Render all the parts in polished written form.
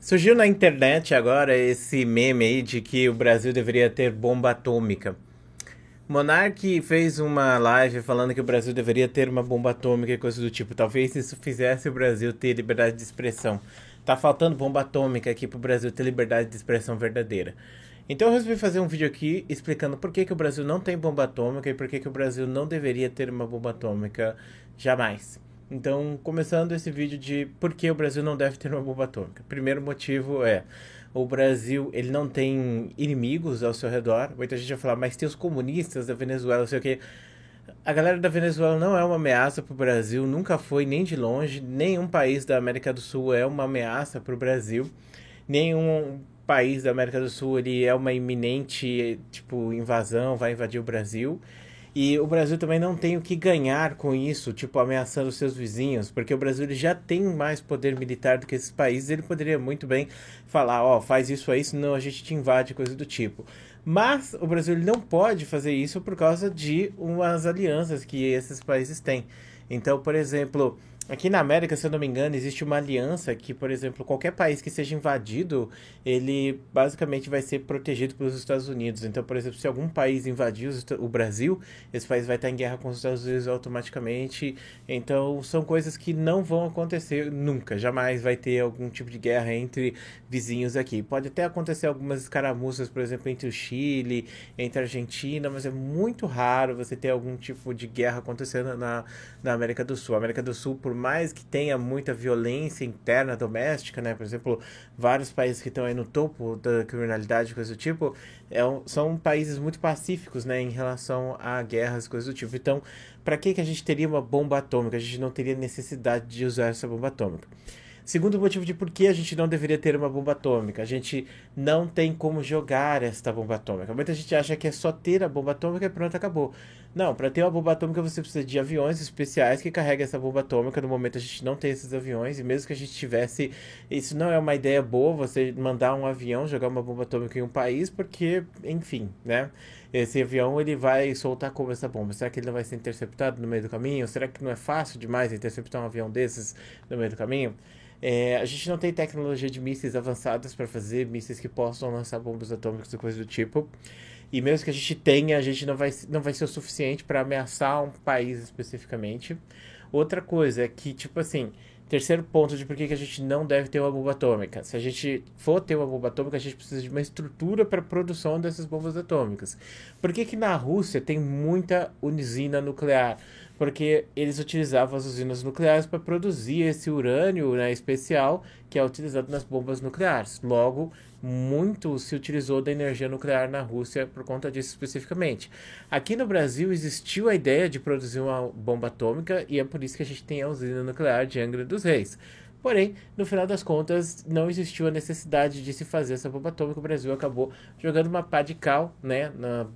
Surgiu na internet agora esse meme aí de que o Brasil deveria ter bomba atômica. Monark fez uma live falando que o Brasil deveria ter uma bomba atômica e coisa do tipo. Talvez isso fizesse o Brasil ter liberdade de expressão. Tá faltando bomba atômica aqui pro Brasil ter liberdade de expressão verdadeira. Então eu resolvi fazer um vídeo aqui explicando por que o Brasil não tem bomba atômica e por que o Brasil não deveria ter uma bomba atômica jamais. Então, começando esse vídeo de por que o Brasil não deve ter uma bomba atômica. Primeiro motivo é o Brasil ele não tem inimigos ao seu redor. Muita gente vai falar, mas tem os comunistas da Venezuela, não sei o quê. A galera da Venezuela não é uma ameaça para o Brasil, nunca foi nem de longe. Nenhum país da América do Sul é uma ameaça para o Brasil. Nenhum país da América do Sul ele é uma iminente tipo invasão, vai invadir o Brasil. E o Brasil também não tem o que ganhar com isso, tipo, ameaçando seus vizinhos, porque o Brasil ele já tem mais poder militar do que esses países, ele poderia muito bem falar, ó, faz isso aí, senão a gente te invade, coisa do tipo. Mas o Brasil ele não pode fazer isso por causa de umas alianças que esses países têm. Então, por exemplo, aqui na América, se eu não me engano, existe uma aliança que, por exemplo, qualquer país que seja invadido, ele basicamente vai ser protegido pelos Estados Unidos. Então, por exemplo, se algum país invadir o Brasil, esse país vai estar em guerra com os Estados Unidos automaticamente. Então, são coisas que não vão acontecer nunca. Jamais vai ter algum tipo de guerra entre vizinhos aqui. Pode até acontecer algumas escaramuças, por exemplo, entre o Chile, entre a Argentina, mas é muito raro você ter algum tipo de guerra acontecendo na América do Sul. A América do Sul, por mais que tenha muita violência interna doméstica, né? Por exemplo, vários países que estão aí no topo da criminalidade, coisa do tipo, são países muito pacíficos, né? Em relação a guerras, coisas do tipo. Então, para que a gente teria uma bomba atômica? A gente não teria necessidade de usar essa bomba atômica. Segundo motivo de por que a gente não deveria ter uma bomba atômica. A gente não tem como jogar esta bomba atômica. Muita gente acha que é só ter a bomba atômica e pronto, acabou. Não, para ter uma bomba atômica você precisa de aviões especiais que carregam essa bomba atômica. No momento a gente não tem esses aviões e mesmo que a gente tivesse, isso não é uma ideia boa, você mandar um avião jogar uma bomba atômica em um país, porque, enfim, né? Esse avião ele vai soltar como essa bomba? Será que ele não vai ser interceptado no meio do caminho? Será que não é fácil demais interceptar um avião desses no meio do caminho? A gente não tem tecnologia de mísseis avançadas para fazer mísseis que possam lançar bombas atômicas e coisas do tipo. E mesmo que a gente tenha, a gente não vai ser o suficiente para ameaçar um país especificamente. Outra coisa é que, tipo assim, terceiro ponto de por que a gente não deve ter uma bomba atômica. Se a gente for ter uma bomba atômica, a gente precisa de uma estrutura para a produção dessas bombas atômicas. Por que na Rússia tem muita usina nuclear? Porque eles utilizavam as usinas nucleares para produzir esse urânio, né, especial que é utilizado nas bombas nucleares. Logo, muito se utilizou da energia nuclear na Rússia por conta disso especificamente. Aqui no Brasil existiu a ideia de produzir uma bomba atômica e é por isso que a gente tem a usina nuclear de Angra dos Reis. Porém, no final das contas, não existiu a necessidade de se fazer essa bomba atômica. O Brasil acabou jogando uma pá de cal, né,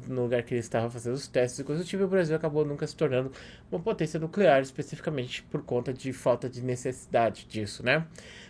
no lugar que ele estava fazendo os testes e coisas do tipo. E o Brasil acabou nunca se tornando uma potência nuclear, especificamente por conta de falta de necessidade disso, né?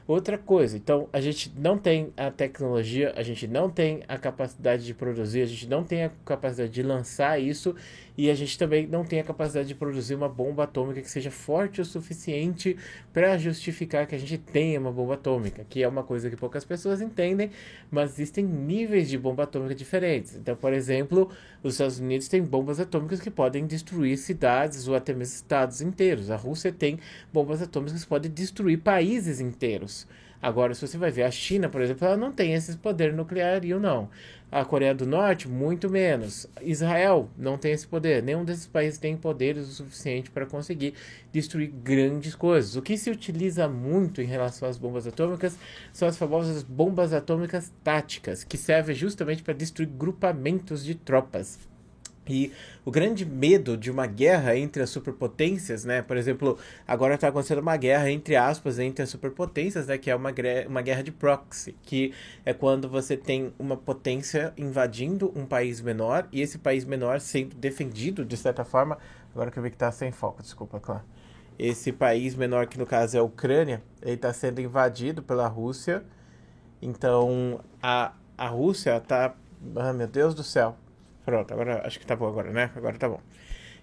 Outra coisa, então a gente não tem a tecnologia, a gente não tem a capacidade de produzir, a gente não tem a capacidade de lançar isso e a gente também não tem a capacidade de produzir uma bomba atômica que seja forte o suficiente para justificar que a gente tenha uma bomba atômica, que é uma coisa que poucas pessoas entendem, mas existem níveis de bomba atômica diferentes. Então, por exemplo, os Estados Unidos têm bombas atômicas que podem destruir cidades ou até mesmo estados inteiros. A Rússia tem bombas atômicas que podem destruir países inteiros. Agora, se você vai ver a China, por exemplo, ela não tem esse poder nuclear e não. A Coreia do Norte, muito menos. Israel não tem esse poder. Nenhum desses países tem poderes o suficiente para conseguir destruir grandes coisas. O que se utiliza muito em relação às bombas atômicas são as famosas bombas atômicas táticas, que servem justamente para destruir grupamentos de tropas. E o grande medo de uma guerra entre as superpotências, né? Por exemplo, agora está acontecendo uma guerra, entre aspas, entre as superpotências, né? Que é uma guerra de proxy, que é quando você tem uma potência invadindo um país menor e esse país menor sendo defendido, de certa forma. Agora que eu vi que está sem foco, desculpa, claro. Esse país menor, que no caso é a Ucrânia, ele está sendo invadido pela Rússia. Então, a Rússia está... Ah, meu Deus do céu. Pronto, agora acho que tá bom agora, né? Agora tá bom.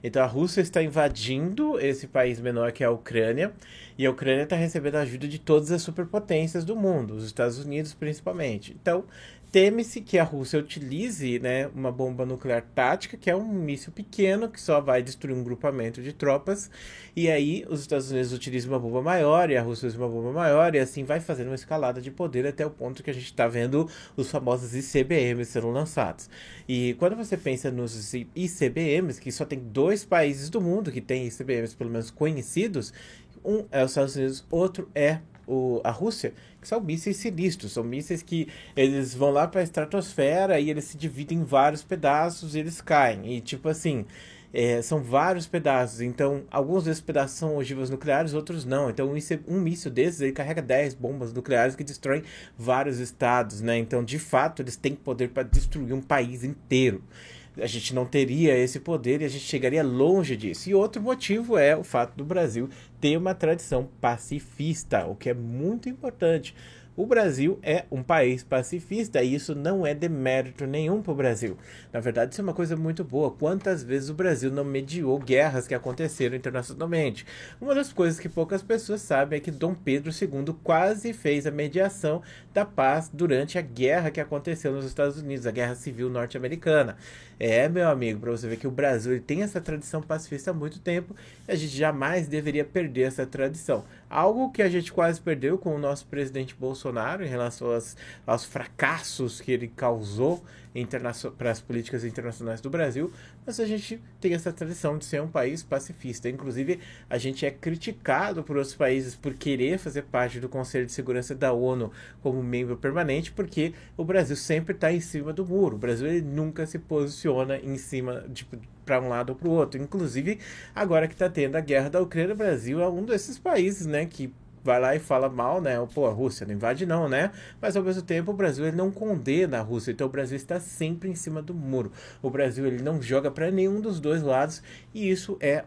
Então a Rússia está invadindo esse país menor que é a Ucrânia, e a Ucrânia está recebendo a ajuda de todas as superpotências do mundo, os Estados Unidos principalmente. Então teme-se que a Rússia utilize, né, uma bomba nuclear tática, que é um míssil pequeno que só vai destruir um grupamento de tropas, e aí os Estados Unidos utilizam uma bomba maior e a Rússia usa uma bomba maior, e assim vai fazendo uma escalada de poder até o ponto que a gente está vendo os famosos ICBMs sendo lançados. E quando você pensa nos ICBMs, que só tem 2 países do mundo que têm ICBMs pelo menos conhecidos, um é os Estados Unidos, outro é a Rússia, que são mísseis sinistros, são mísseis que eles vão lá para a estratosfera e eles se dividem em vários pedaços e eles caem. E tipo assim, são vários pedaços, então alguns desses pedaços são ogivas nucleares, outros não. Então um míssil desses ele carrega 10 bombas nucleares que destroem vários estados, né? Então de fato eles têm poder para destruir um país inteiro. A gente não teria esse poder e a gente chegaria longe disso. E outro motivo é o fato do Brasil ter uma tradição pacifista, o que é muito importante. O Brasil é um país pacifista e isso não é demérito nenhum para o Brasil. Na verdade, isso é uma coisa muito boa. Quantas vezes o Brasil não mediou guerras que aconteceram internacionalmente? Uma das coisas que poucas pessoas sabem é que Dom Pedro II quase fez a mediação da paz durante a guerra que aconteceu nos Estados Unidos, a Guerra Civil Norte-Americana. Meu amigo, para você ver que o Brasil ele tem essa tradição pacifista há muito tempo e a gente jamais deveria perder essa tradição. Algo que a gente quase perdeu com o nosso presidente Bolsonaro em relação aos fracassos que ele causou para as políticas internacionais do Brasil, mas a gente tem essa tradição de ser um país pacifista. Inclusive, a gente é criticado por outros países por querer fazer parte do Conselho de Segurança da ONU como membro permanente, porque o Brasil sempre está em cima do muro. O Brasil ele nunca se posiciona em cima, tipo, para um lado ou para o outro. Inclusive, agora que está tendo a guerra da Ucrânia, o Brasil é um desses países, né, que vai lá e fala mal, né? Pô, a Rússia não invade não, né? Mas ao mesmo tempo o Brasil ele não condena a Rússia, então o Brasil está sempre em cima do muro. O Brasil ele não joga para nenhum dos dois lados e isso é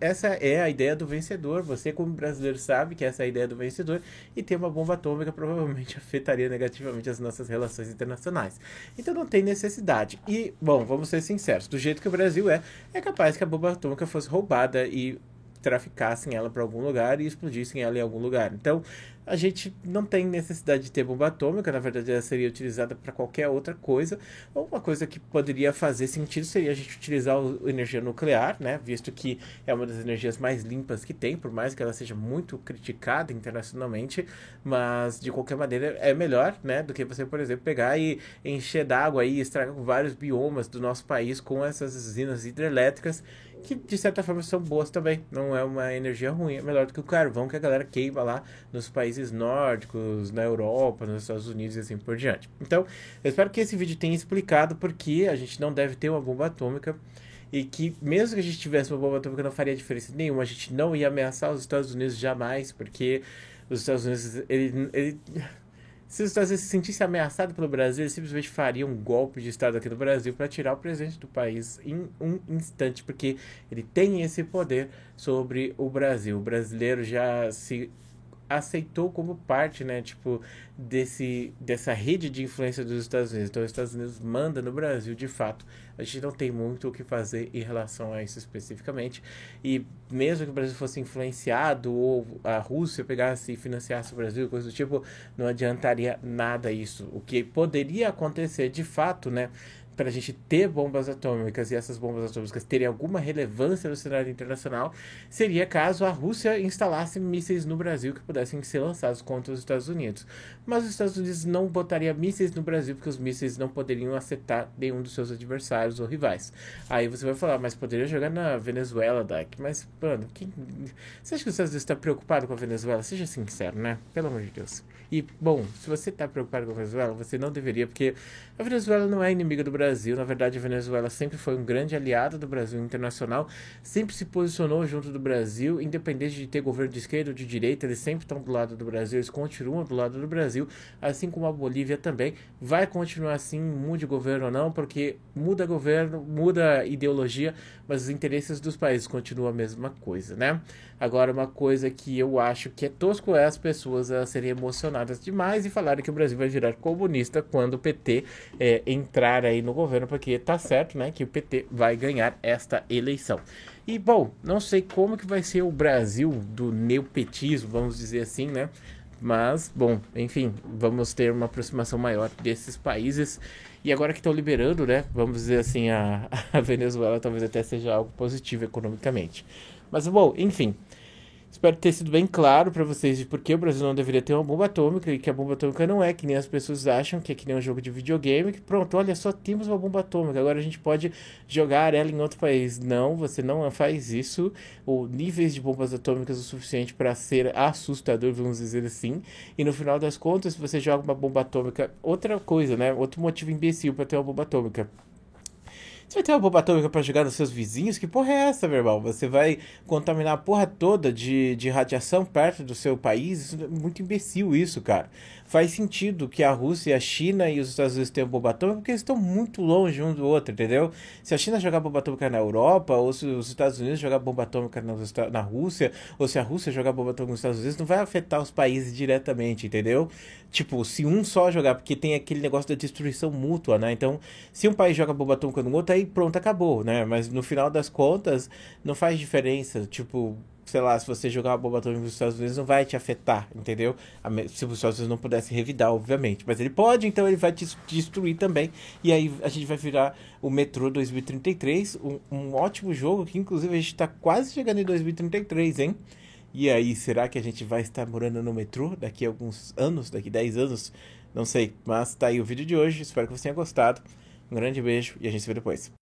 essa é a ideia do vencedor. Você como brasileiro sabe que essa é a ideia do vencedor e ter uma bomba atômica provavelmente afetaria negativamente as nossas relações internacionais. Então não tem necessidade. E, bom, vamos ser sinceros, do jeito que o Brasil é capaz que a bomba atômica fosse roubada e traficassem ela para algum lugar e explodissem ela em algum lugar. Então, a gente não tem necessidade de ter bomba atômica, na verdade ela seria utilizada para qualquer outra coisa, ou uma coisa que poderia fazer sentido seria a gente utilizar a energia nuclear, né, visto que é uma das energias mais limpas que tem, por mais que ela seja muito criticada internacionalmente, mas de qualquer maneira é melhor, né, do que você, por exemplo, pegar e encher d'água e estragar vários biomas do nosso país com essas usinas hidrelétricas que de certa forma são boas também, não é uma energia ruim, é melhor do que o carvão que a galera queima lá nos países nórdicos, na Europa, nos Estados Unidos e assim por diante. Então, eu espero que esse vídeo tenha explicado por que a gente não deve ter uma bomba atômica e que mesmo que a gente tivesse uma bomba atômica não faria diferença nenhuma, a gente não ia ameaçar os Estados Unidos jamais, porque os Estados Unidos, se os Estados Unidos se sentisse ameaçado pelo Brasil, eles simplesmente fariam um golpe de Estado aqui no Brasil para tirar o presidente do país em um instante, porque ele tem esse poder sobre o Brasil. O brasileiro já se aceitou como parte, né, tipo, dessa rede de influência dos Estados Unidos. Então, os Estados Unidos manda no Brasil, de fato. A gente não tem muito o que fazer em relação a isso especificamente. E mesmo que o Brasil fosse influenciado ou a Rússia pegasse e financiasse o Brasil, coisa do tipo, não adiantaria nada isso. O que poderia acontecer, de fato, né, para a gente ter bombas atômicas e essas bombas atômicas terem alguma relevância no cenário internacional, seria caso a Rússia instalasse mísseis no Brasil que pudessem ser lançados contra os Estados Unidos. Mas os Estados Unidos não botaria mísseis no Brasil porque os mísseis não poderiam acertar nenhum dos seus adversários ou rivais. Aí você vai falar, mas poderia jogar na Venezuela, Dak. Mas, mano, você acha que os Estados Unidos está preocupado com a Venezuela? Seja sincero, né? Pelo amor de Deus. E, bom, se você está preocupado com a Venezuela, você não deveria, porque a Venezuela não é inimiga do Brasil. Na verdade, a Venezuela sempre foi um grande aliado do Brasil internacional, sempre se posicionou junto do Brasil, independente de ter governo de esquerda ou de direita, eles sempre estão do lado do Brasil, eles continuam do lado do Brasil, assim como a Bolívia também. Vai continuar assim, mude governo ou não, porque muda governo, muda ideologia, mas os interesses dos países continuam a mesma coisa, né? Agora, uma coisa que eu acho que é tosco é as pessoas serem emocionadas demais e falarem que o Brasil vai virar comunista quando o PT entrar aí no novo governo, porque tá certo, né, que o PT vai ganhar esta eleição. E, bom, não sei como que vai ser o Brasil do neopetismo, vamos dizer assim, né? Mas, bom, enfim, vamos ter uma aproximação maior desses países. E agora que estão liberando, né? Vamos dizer assim, a Venezuela talvez até seja algo positivo economicamente. Mas, bom, enfim. Espero ter sido bem claro para vocês de por que o Brasil não deveria ter uma bomba atômica e que a bomba atômica não é que nem as pessoas acham, que é que nem um jogo de videogame, que pronto, olha, só temos uma bomba atômica, agora a gente pode jogar ela em outro país. Não, você não faz isso. O níveis de bombas atômicas o suficiente para ser assustador, vamos dizer assim. E no final das contas, se você joga uma bomba atômica, outra coisa, né? Outro motivo imbecil para ter uma bomba atômica. Você vai ter uma bomba atômica pra jogar nos seus vizinhos? Que porra é essa, meu irmão? Você vai contaminar a porra toda de radiação perto do seu país? Isso é muito imbecil isso, cara. Faz sentido que a Rússia, a China e os Estados Unidos tenham bomba atômica porque eles estão muito longe um do outro, entendeu? Se a China jogar bomba atômica na Europa, ou se os Estados Unidos jogar bomba atômica na Rússia, ou se a Rússia jogar bomba atômica nos Estados Unidos, não vai afetar os países diretamente, entendeu? Tipo, se um só jogar, porque tem aquele negócio da destruição mútua, né? Então, se um país joga bomba atômica no outro, aí pronto, acabou, né? Mas no final das contas, não faz diferença. Tipo, sei lá, se você jogar uma bomba atômica nos Estados Unidos, não vai te afetar, entendeu? Se os Estados Unidos não pudesse revidar, obviamente. Mas ele pode, então ele vai te destruir também. E aí a gente vai virar o Metrô 2033, um ótimo jogo que, inclusive, a gente tá quase chegando em 2033, hein? E aí, será que a gente vai estar morando no metrô daqui a alguns anos, daqui a 10 anos? Não sei, mas tá aí o vídeo de hoje. Espero que você tenha gostado. Um grande beijo e a gente se vê depois.